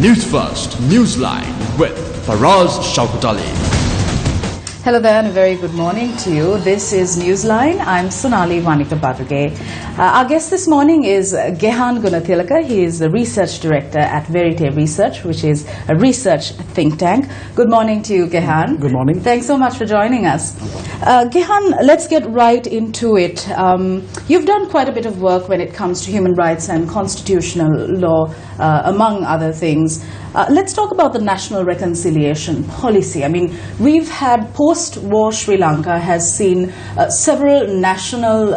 Newsfirst Newsline with Faraz Shaukatali. Hello there and a very good morning to you. This is Newsline. I'm Sonali Vanikapatake. Our guest this morning is Gehan Gunathilaka. He is the Research Director at Verite Research, which is a research think tank. Good morning to you, Gehan. Good morning. Thanks so much for joining us. Gehan, let's get right into it. You've done quite a bit of work when it comes to human rights and constitutional law, among other things. Let's talk about the national reconciliation policy. I mean, we've had post-war Sri Lanka has seen several national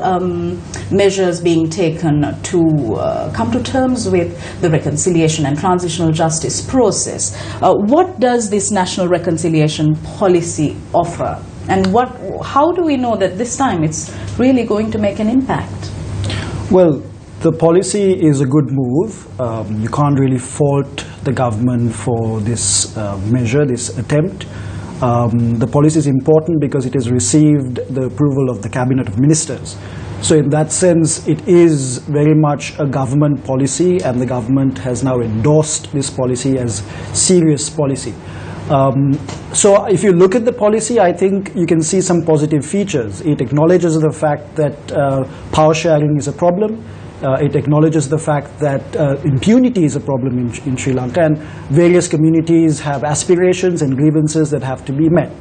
measures being taken to come to terms with the reconciliation and transitional justice process. What does this national reconciliation policy offer? And how do we know that this time it's really going to make an impact? Well, the policy is a good move. You can't really fault the government for this measure, this attempt. The policy is important because it has received the approval of the Cabinet of Ministers. So in that sense, it is very much a government policy, and the government has now endorsed this policy as serious policy. So if you look at the policy, I think you can see some positive features. It acknowledges the fact that power sharing is a problem. It acknowledges the fact that impunity is a problem in Sri Lanka, and various communities have aspirations and grievances that have to be met.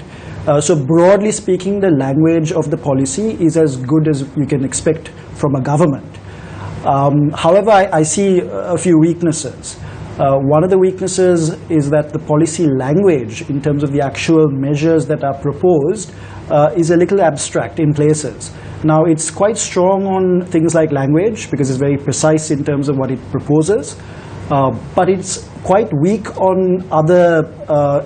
So broadly speaking, the language of the policy is as good as you can expect from a government. However, I see a few weaknesses. One of the weaknesses is that the policy language, in terms of the actual measures that are proposed, is a little abstract in places. Now, it's quite strong on things like language because it's very precise in terms of what it proposes, but it's quite weak on other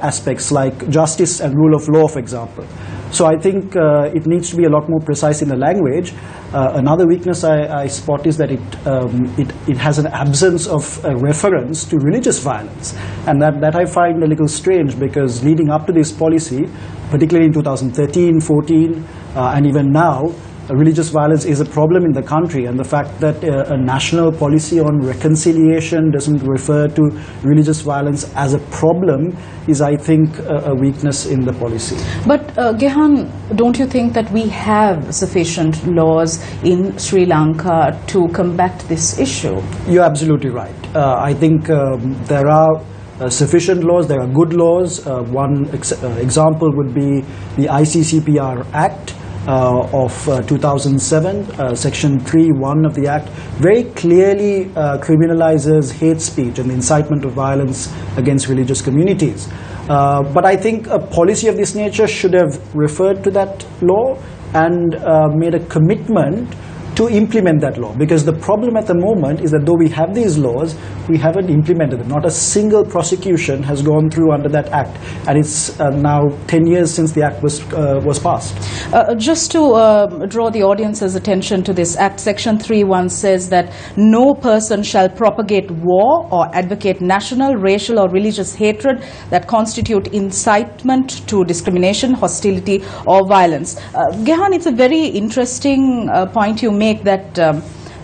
aspects like justice and rule of law, for example. So I think it needs to be a lot more precise in the language. Another weakness I spot is that it has an absence of a reference to religious violence, and that I find a little strange, because leading up to this policy, particularly in 2013, 14, and even now, religious violence is a problem in the country, and the fact that a national policy on reconciliation doesn't refer to religious violence as a problem is, I think, a weakness in the policy. But Gehan, don't you think that we have sufficient laws in Sri Lanka to combat this issue? You're absolutely right. I think there are sufficient laws, there are good laws. One example would be the ICCPR Act of 2007, Section 3(1) of the Act, very clearly criminalizes hate speech and the incitement of violence against religious communities. But I think a policy of this nature should have referred to that law and made a commitment to implement that law, because the problem at the moment is that though we have these laws, we haven't implemented them. Not a single prosecution has gone through under that act, and it's now 10 years since the act was passed. Just to draw the audience's attention to this act, Section 3(1) says that no person shall propagate war or advocate national, racial or religious hatred that constitute incitement to discrimination, hostility or violence. Gehan, it's a very interesting point you make, that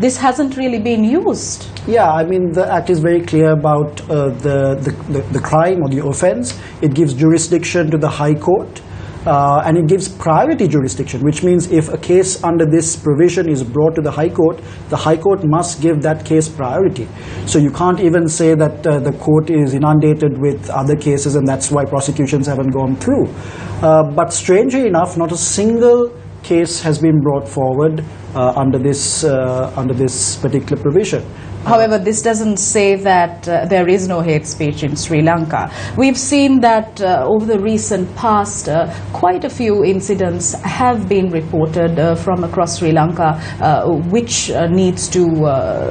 this hasn't really been used. Yeah, I mean, the Act is very clear about the crime or the offence. It gives jurisdiction to the High Court, and it gives priority jurisdiction, which means if a case under this provision is brought to the High Court must give that case priority. So you can't even say that the court is inundated with other cases and that's why prosecutions haven't gone through. But strangely enough, not a single case has been brought forward under this particular provision. However, this doesn't say that there is no hate speech in Sri Lanka. We've seen that over the recent past, quite a few incidents have been reported from across Sri Lanka, which needs to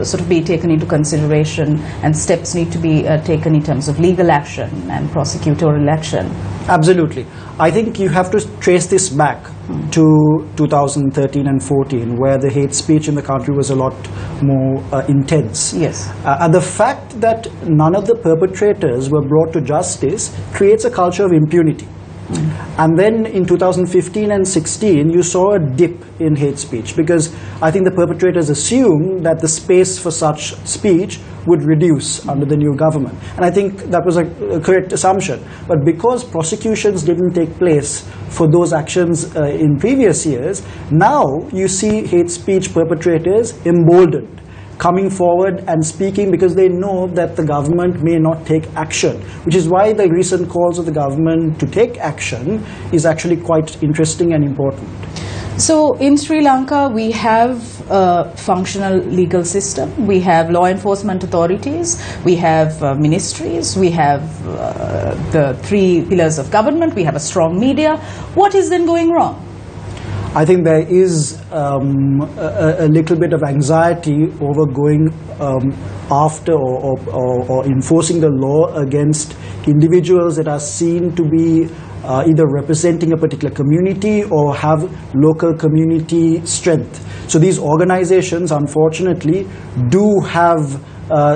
sort of be taken into consideration, and steps need to be taken in terms of legal action and prosecutorial action. Absolutely. I think you have to trace this back to 2013 and 14, where the hate speech in the country was a lot more intense. Yes. And the fact that none of the perpetrators were brought to justice creates a culture of impunity. And then in 2015 and 16, you saw a dip in hate speech, because I think the perpetrators assumed that the space for such speech would reduce under the new government. And I think that was a correct assumption. But because prosecutions didn't take place for those actions in previous years, now you see hate speech perpetrators emboldened, coming forward and speaking because they know that the government may not take action, which is why the recent calls of the government to take action is actually quite interesting and important. So in Sri Lanka, we have a functional legal system, we have law enforcement authorities, we have ministries, we have the 3 pillars of government, we have a strong media. What is then going wrong? I think there is a little bit of anxiety over going after or enforcing the law against individuals that are seen to be either representing a particular community or have local community strength. So these organizations, unfortunately, do have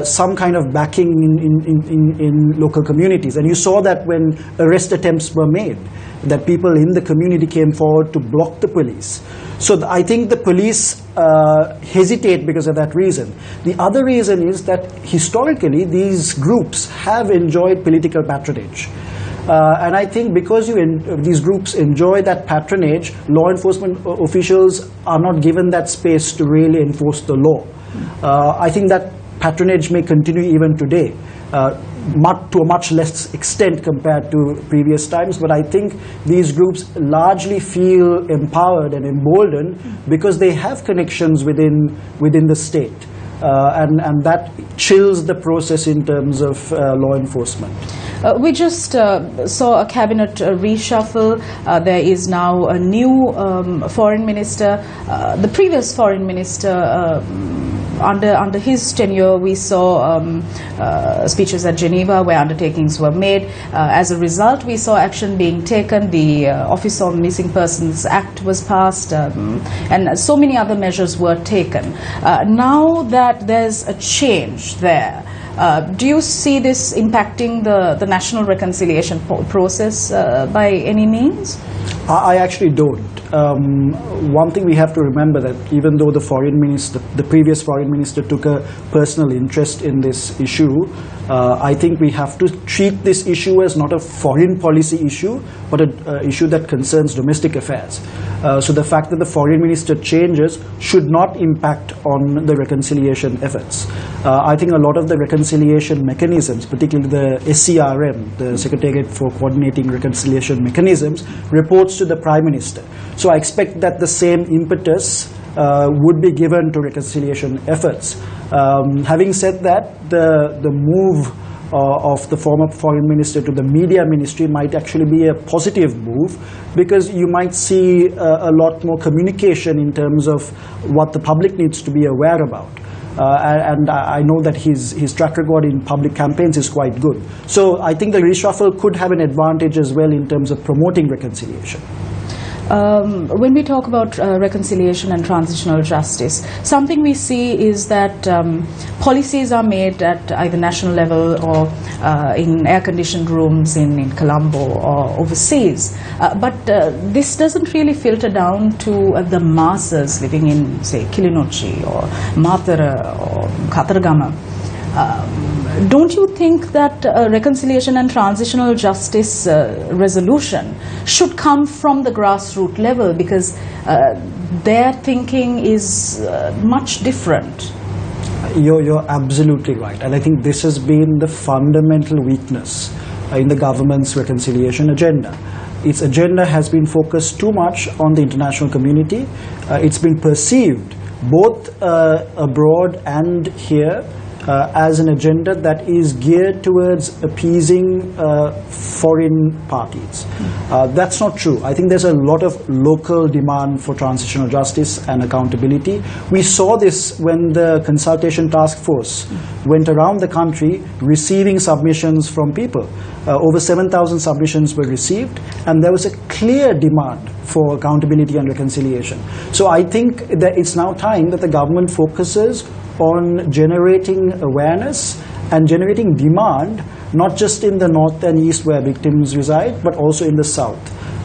some kind of backing in local communities. And you saw that when arrest attempts were made, that people in the community came forward to block the police. So I think the police hesitate because of that reason. The other reason is that historically these groups have enjoyed political patronage. And I think because these groups enjoy that patronage, law enforcement officials are not given that space to really enforce the law. I think that patronage may continue even today, to a much less extent compared to previous times, but I think these groups largely feel empowered and emboldened because they have connections within the state, and that chills the process in terms of law enforcement. We just saw a cabinet reshuffle. There is now a new foreign minister. The previous foreign minister, under his tenure, we saw speeches at Geneva where undertakings were made. As a result, we saw action being taken. The Office on Missing Persons Act was passed, and so many other measures were taken. Now that there's a change there, do you see this impacting the national reconciliation process by any means? I actually don't. One thing we have to remember that even though the previous foreign minister took a personal interest in this issue, I think we have to treat this issue as not a foreign policy issue, but an issue that concerns domestic affairs. So the fact that the foreign minister changes should not impact on the reconciliation efforts. I think a lot of the reconciliation mechanisms, particularly the SCRM, the Secretariat for Coordinating Reconciliation Mechanisms, reports to the Prime Minister. So I expect that the same impetus would be given to reconciliation efforts. Having said that, the move of the former foreign minister to the media ministry might actually be a positive move, because you might see a lot more communication in terms of what the public needs to be aware about. And I know that his track record in public campaigns is quite good. So I think the reshuffle could have an advantage as well in terms of promoting reconciliation. When we talk about reconciliation and transitional justice, something we see is that policies are made at either national level or in air-conditioned rooms in Colombo or overseas. But this doesn't really filter down to the masses living in, say, Kilinochchi or Matara or Kataragama. Don't you think that reconciliation and transitional justice resolution should come from the grassroots level, because their thinking is much different? You're absolutely right, and I think this has been the fundamental weakness in the government's reconciliation agenda. Its agenda has been focused too much on the international community. It's been perceived both abroad and here as an agenda that is geared towards appeasing foreign parties. That's not true. I think there's a lot of local demand for transitional justice and accountability. We saw this when the consultation task force went around the country receiving submissions from people. Over 7,000 submissions were received, and there was a clear demand for accountability and reconciliation. So I think that it's now time that the government focuses on generating awareness and generating demand, not just in the north and east where victims reside, but also in the south.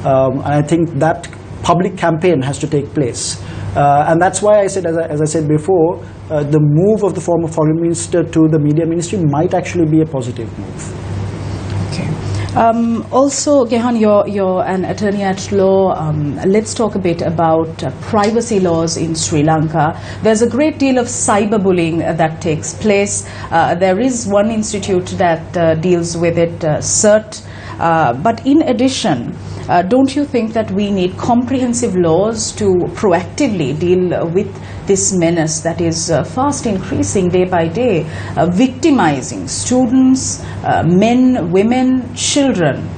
And I think that public campaign has to take place. And that's why I said, as I said before, the move of the former foreign minister to the media ministry might actually be a positive move. Okay. Also, Gehan, you're an attorney at law. Let's talk a bit about privacy laws in Sri Lanka. There's a great deal of cyberbullying that takes place. There is one institute that deals with it, CERT. But in addition, don't you think that we need comprehensive laws to proactively deal with this menace that is fast increasing day by day, victimizing students, men, women, children?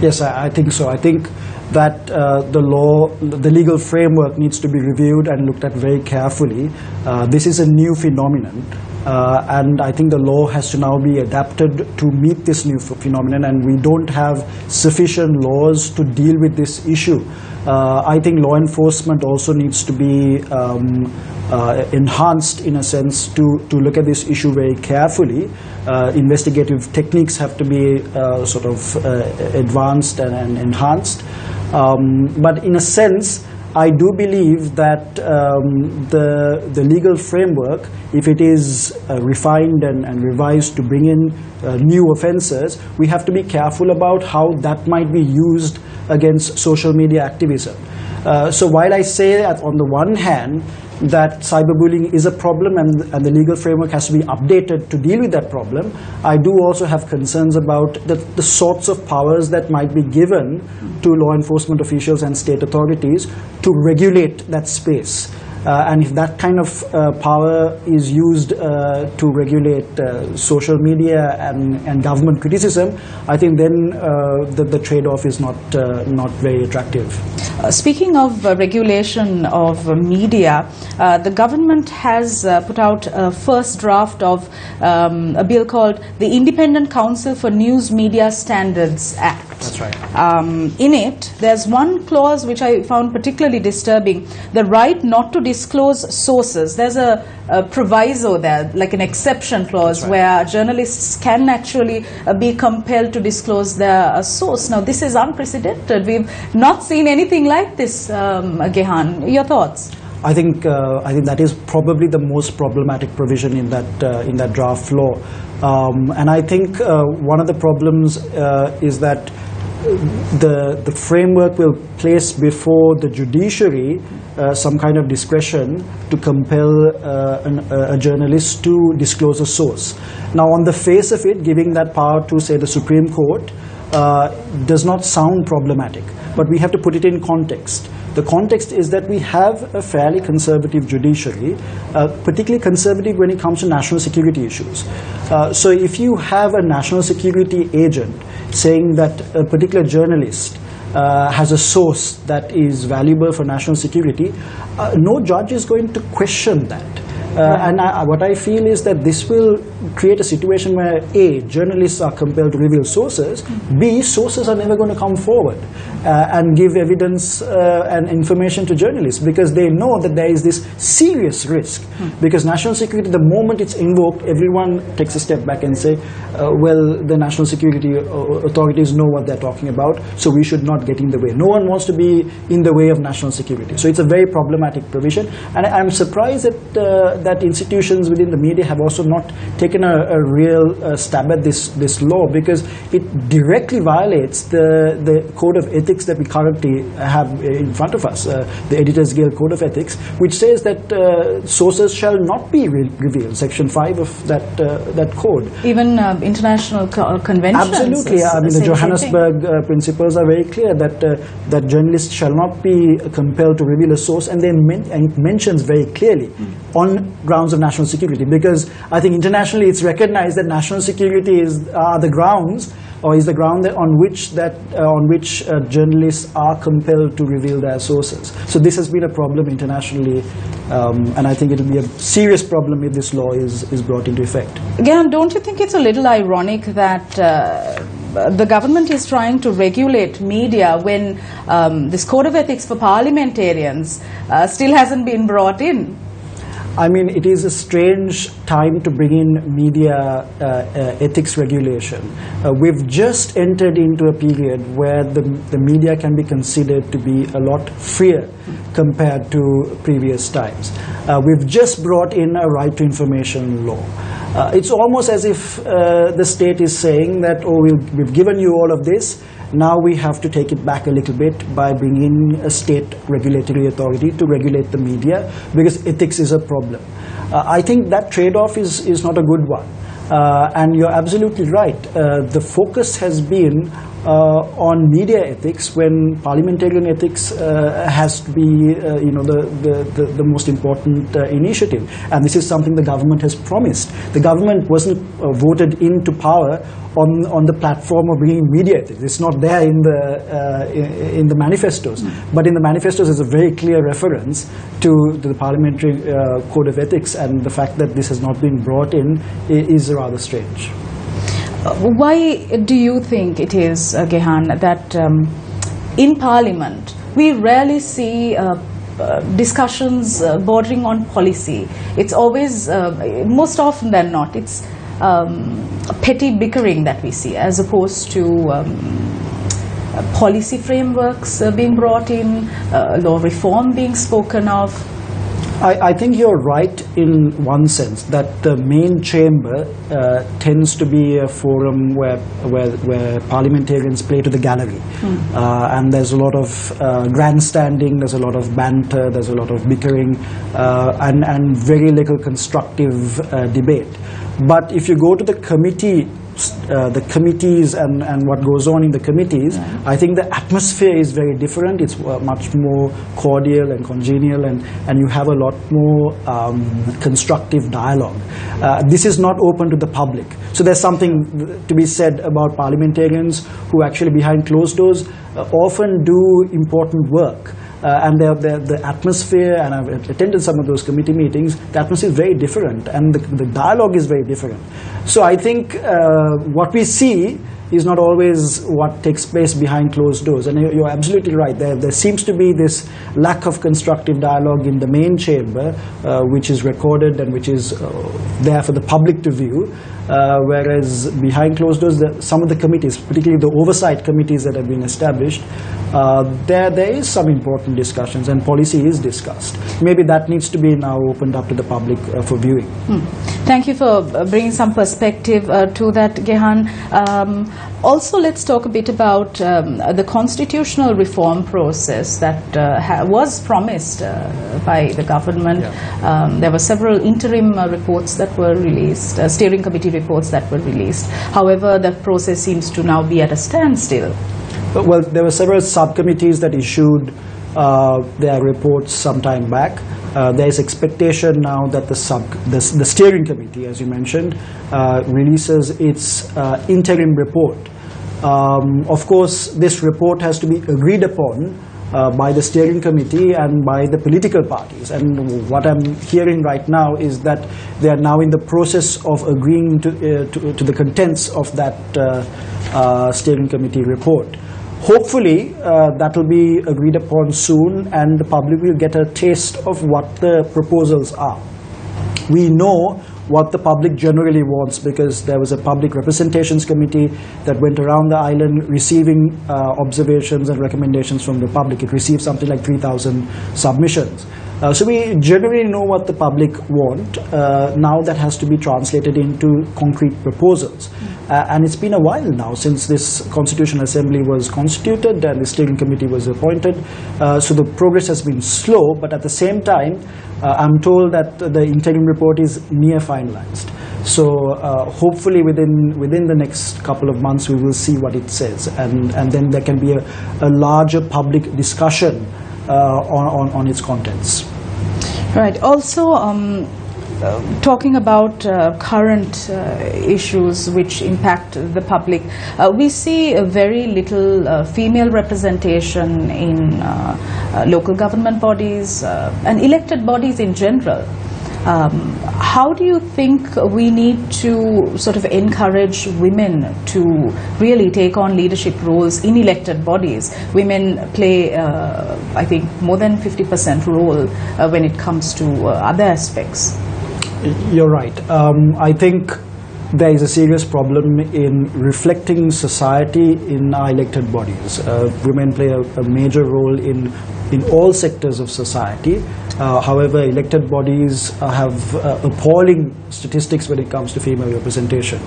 Yes, I think so. I think that the legal framework needs to be reviewed and looked at very carefully. This is a new phenomenon. And I think the law has to now be adapted to meet this new phenomenon, and we don't have sufficient laws to deal with this issue. I think law enforcement also needs to be enhanced in a sense to look at this issue very carefully. Investigative techniques have to be sort of advanced and enhanced. But in a sense, I do believe that the legal framework, if it is refined and revised to bring in new offences, we have to be careful about how that might be used against social media activism. So while I say that on the one hand that cyberbullying is a problem and the legal framework has to be updated to deal with that problem, I do also have concerns about the sorts of powers that might be given to law enforcement officials and state authorities to regulate that space. And if that kind of power is used to regulate social media and government criticism, I think then the trade-off is not very attractive. Speaking of regulation of media, the government has put out a first draft of a bill called the Independent Council for News Media Standards Act. That's right. In it, there's one clause which I found particularly disturbing: the right not to disclose sources. There's a proviso there, like an exception clause, where journalists can actually be compelled to disclose their source. Now, this is unprecedented. We've not seen anything like this, Gehan. Your thoughts? I think that is probably the most problematic provision in that draft law, and I think one of the problems is that the framework will place before the judiciary some kind of discretion to compel a journalist to disclose a source. Now, on the face of it, giving that power to, say, the Supreme Court does not sound problematic, but we have to put it in context. The context is that we have a fairly conservative judiciary, particularly conservative when it comes to national security issues. So if you have a national security agent saying that a particular journalist has a source that is valuable for national security, no judge is going to question that. And what I feel is that this will create a situation where A, journalists are compelled to reveal sources, B, sources are never going to come forward and give evidence and information to journalists, because they know that there is this serious risk. Because national security, the moment it's invoked, everyone takes a step back and say, well, the national security authorities know what they're talking about, so we should not get in the way. No one wants to be in the way of national security. So it's a very problematic provision, and I'm surprised that institutions within the media have also not taken a real stab at this law, because it directly violates the code of ethics that we currently have in front of us, the Editors Guild Code of Ethics, which says that sources shall not be revealed, Section 5 of that code. Even international conventions. Absolutely. I mean, the Johannesburg principles are very clear that journalists shall not be compelled to reveal a source, and they mentions very clearly on grounds of national security, because I think internationally it's recognized that national security are the grounds, or is the ground on which journalists are compelled to reveal their sources. So this has been a problem internationally, and I think it will be a serious problem if this law is brought into effect. Again, don't you think it's a little ironic that the government is trying to regulate media when this code of ethics for parliamentarians still hasn't been brought in? I mean, it is a strange time to bring in media ethics regulation. We've just entered into a period where the media can be considered to be a lot freer compared to previous times. We've just brought in a right to information law. It's almost as if the state is saying that, oh, we've given you all of this, now we have to take it back a little bit by bringing a state regulatory authority to regulate the media, because ethics is a problem. I think that trade-off is not a good one. And you're absolutely right. The focus has been on media ethics, when parliamentarian ethics has to be the most important initiative. And this is something the government has promised. The government wasn't voted into power on the platform of bringing media ethics. It's not there in the manifestos. But in the manifestos is a very clear reference to the Parliamentary Code of Ethics, and the fact that this has not been brought in is rather strange. Why do you think it is, Gehan, that in Parliament we rarely see discussions bordering on policy? It's always, most often than not, it's petty bickering that we see, as opposed to policy frameworks being brought in, law reform being spoken of. I think you're right in one sense, that the main chamber tends to be a forum where parliamentarians play to the gallery. And there's a lot of grandstanding, there's a lot of banter, there's a lot of bickering, and very little constructive debate. But if you go to the committees and what goes on in the committees, I think the atmosphere is very different. It's much more cordial and congenial, and you have a lot more constructive dialogue. This is not open to the public. So there's something to be said about parliamentarians who actually, behind closed doors, often do important work. And the atmosphere, and I've attended some of those committee meetings, the atmosphere is very different, and the dialogue is very different. So I think what we see is not always what takes place behind closed doors. And you're absolutely right. There seems to be this lack of constructive dialogue in the main chamber, which is recorded and which is there for the public to view. Whereas behind closed doors, some of the committees, particularly the oversight committees that have been established, there is some important discussions, and policy is discussed. Maybe that needs to be now opened up to the public for viewing. Thank you for bringing some perspective to that, Gehan. Also, let's talk a bit about the constitutional reform process that was promised by the government. There were several interim reports that were released, steering committee reports that were released. However, the process seems to now be at a standstill. Well, there were several subcommittees that issued their reports some time back. There is expectation now that the steering committee, as you mentioned, releases its interim report. Of course, this report has to be agreed upon by the steering committee and by the political parties. And what I'm hearing right now is that they are now in the process of agreeing to the contents of that steering committee report. Hopefully, that will be agreed upon soon, and the public will get a taste of what the proposals are. We know what the public generally wants, because there was a public representations committee that went around the island receiving observations and recommendations from the public. It received something like 3,000 submissions. So we generally know what the public want. Now that has to be translated into concrete proposals. And it's been a while now since this Constitutional Assembly was constituted and the steering committee was appointed. So the progress has been slow, but at the same time, I'm told that the interim report is near finalized. So hopefully within the next couple of months we will see what it says, and then there can be a larger public discussion on its contents. Right. Also, talking about current issues which impact the public, we see very little female representation in local government bodies and elected bodies in general. How do you think we need to sort of encourage women to really take on leadership roles in elected bodies? Women play, I think, more than 50% role when it comes to other aspects. You're right. I think there is a serious problem in reflecting society in our elected bodies. Women play a major role in all sectors of society. However, elected bodies have appalling statistics when it comes to female representation.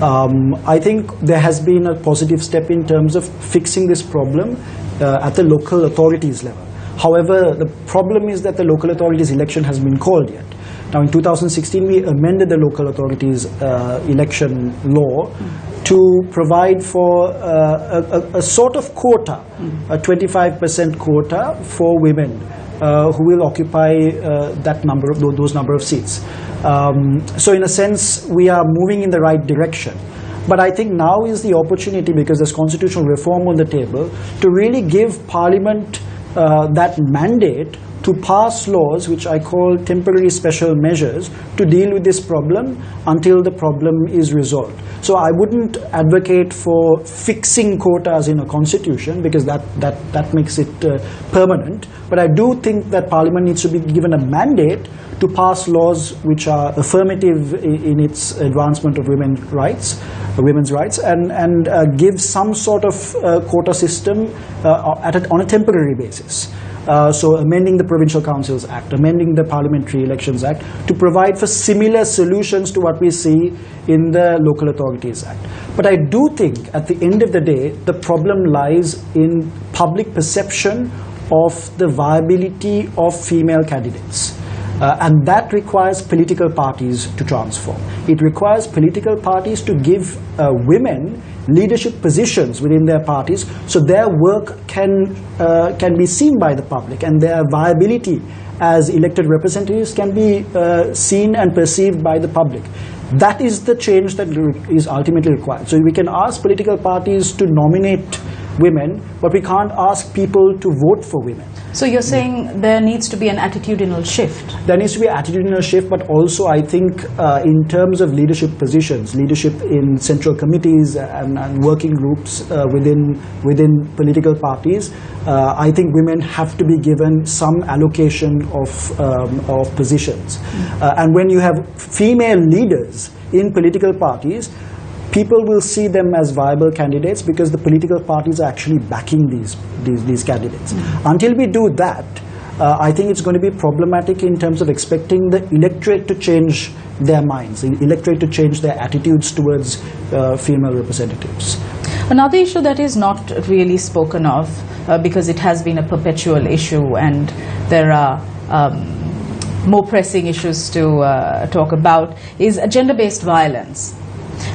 I think there has been a positive step in terms of fixing this problem at the local authorities level. However, the problem is that the local authorities election has been called yet. Now, in 2016, we amended the local authorities election law to provide for a sort of quota, a 25% quota for women who will occupy those number of seats. So, in a sense, we are moving in the right direction. But I think now is the opportunity, because there's constitutional reform on the table, to really give Parliament that mandate to pass laws which I call temporary special measures to deal with this problem until the problem is resolved. So I wouldn't advocate for fixing quotas in a constitution, because that makes it permanent. But I do think that Parliament needs to be given a mandate to pass laws which are affirmative in its advancement of women's rights, and give some sort of quota system on a temporary basis. So amending the Provincial Councils Act, amending the Parliamentary Elections Act to provide for similar solutions to what we see in the Local Authorities Act. But I do think at the end of the day, the problem lies in public perception of the viability of female candidates. And that requires political parties to transform. It requires political parties to give women leadership positions within their parties, so their work can be seen by the public, and their viability as elected representatives can be seen and perceived by the public. That is the change that is ultimately required. So we can ask political parties to nominate women, but we can't ask people to vote for women. So you're saying there needs to be an attitudinal shift? There needs to be an attitudinal shift, but also I think in terms of leadership positions, leadership in central committees and working groups within political parties, I think women have to be given some allocation of positions. And when you have female leaders in political parties, people will see them as viable candidates, because the political parties are actually backing these candidates. Until we do that, I think it's going to be problematic in terms of expecting the electorate to change their minds, the electorate to change their attitudes towards female representatives. Another issue that is not really spoken of, because it has been a perpetual issue and there are more pressing issues to talk about, is gender-based violence.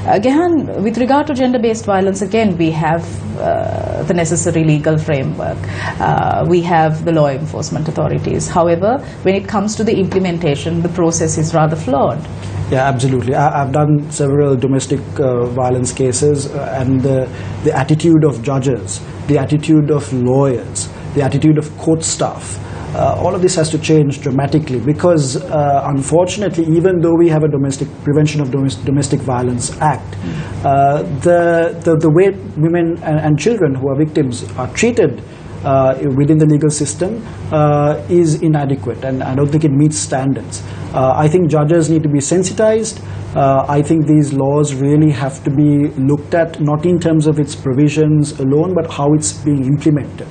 Again, with regard to gender-based violence, again, we have the necessary legal framework. We have the law enforcement authorities. However, when it comes to the implementation, the process is rather flawed. Yeah, absolutely. I've done several domestic violence cases, and the attitude of judges, the attitude of lawyers, the attitude of court staff, all of this has to change dramatically, because unfortunately, even though we have a Prevention of Domestic Violence Act, the way women and children who are victims are treated within the legal system is inadequate, and I don't think it meets standards. I think judges need to be sensitized. I think these laws really have to be looked at, not in terms of its provisions alone, but how it's being implemented.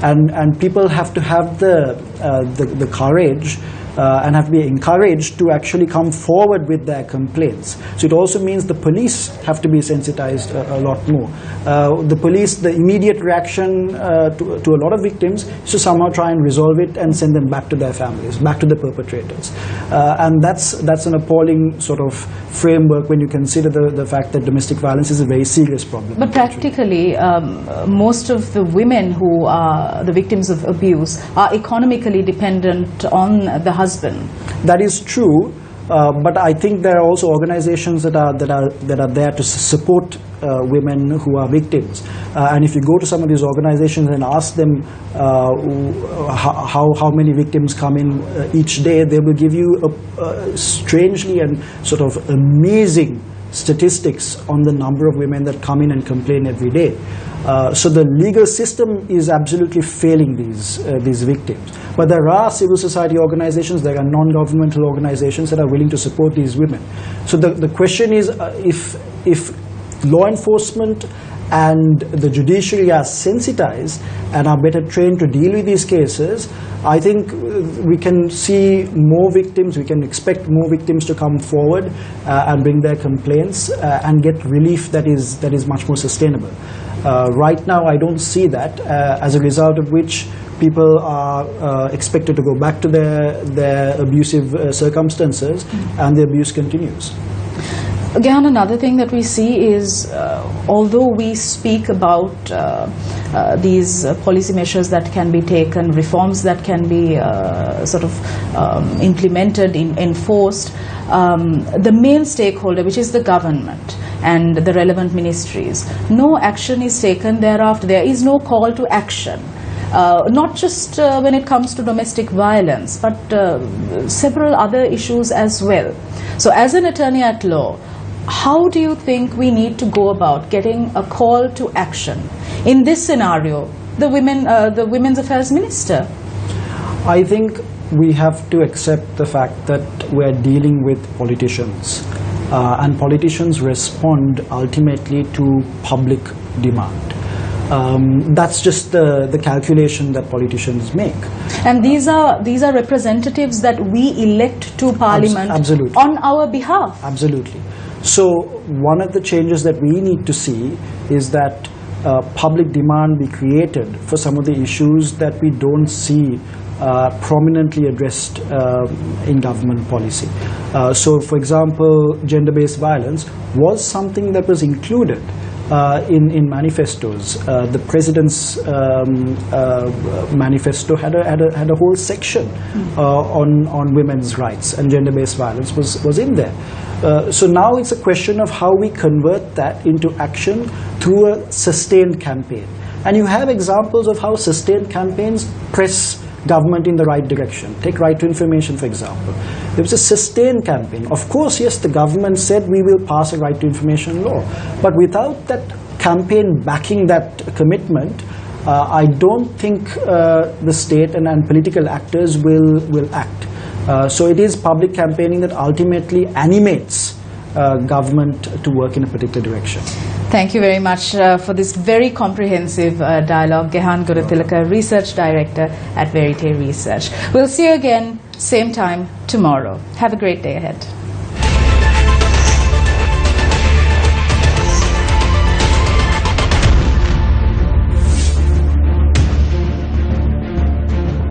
And people have to have the courage and have to be encouraged to actually come forward with their complaints. So it also means the police have to be sensitized a lot more. The police, the immediate reaction to a lot of victims is to somehow try and resolve it and send them back to their families, back to the perpetrators. And that's an appalling sort of framework when you consider the fact that domestic violence is a very serious problem. But practically, most of the women who are the victims of abuse are economically dependent on the husband. That is true, but I think there are also organizations that are there to support women who are victims. And if you go to some of these organizations and ask them how many victims come in each day, they will give you strangely and sort of amazing statistics on the number of women that come in and complain every day. So the legal system is absolutely failing these victims. But there are civil society organizations, there are non-governmental organizations that are willing to support these women. So the question is, if law enforcement and the judiciary are sensitized and are better trained to deal with these cases, I think we can see more victims, we can expect more victims to come forward and bring their complaints and get relief that is much more sustainable. Right now I don't see that, as a result of which people are expected to go back to their abusive circumstances, and the abuse continues. Again, another thing that we see is, although we speak about these policy measures that can be taken, reforms that can be implemented, enforced, the main stakeholder, which is the government and the relevant ministries, no action is taken thereafter. There is no call to action. Not just when it comes to domestic violence, but several other issues as well. So as an attorney at law, how do you think we need to go about getting a call to action? In this scenario, the Women's Affairs Minister. I think we have to accept the fact that we're dealing with politicians. And politicians respond ultimately to public demand. That's just the calculation that politicians make. And these are representatives that we elect to Parliament absolutely. On our behalf. Absolutely. So one of the changes that we need to see is that public demand be created for some of the issues that we don't see prominently addressed in government policy. So for example, gender-based violence was something that was included in manifestos. The President's manifesto had a whole section on women's rights, and gender-based violence was in there. So now it's a question of how we convert that into action through a sustained campaign. And you have examples of how sustained campaigns press government in the right direction. Take right to information, for example. There was a sustained campaign. Of course, yes, the government said we will pass a right to information law. But without that campaign backing that commitment, I don't think the state and political actors will act. So it is public campaigning that ultimately animates government to work in a particular direction. Thank you very much for this very comprehensive dialogue. Gehan Gurutilaka, Research Director at Verite Research. We'll see you again, same time tomorrow. Have a great day ahead.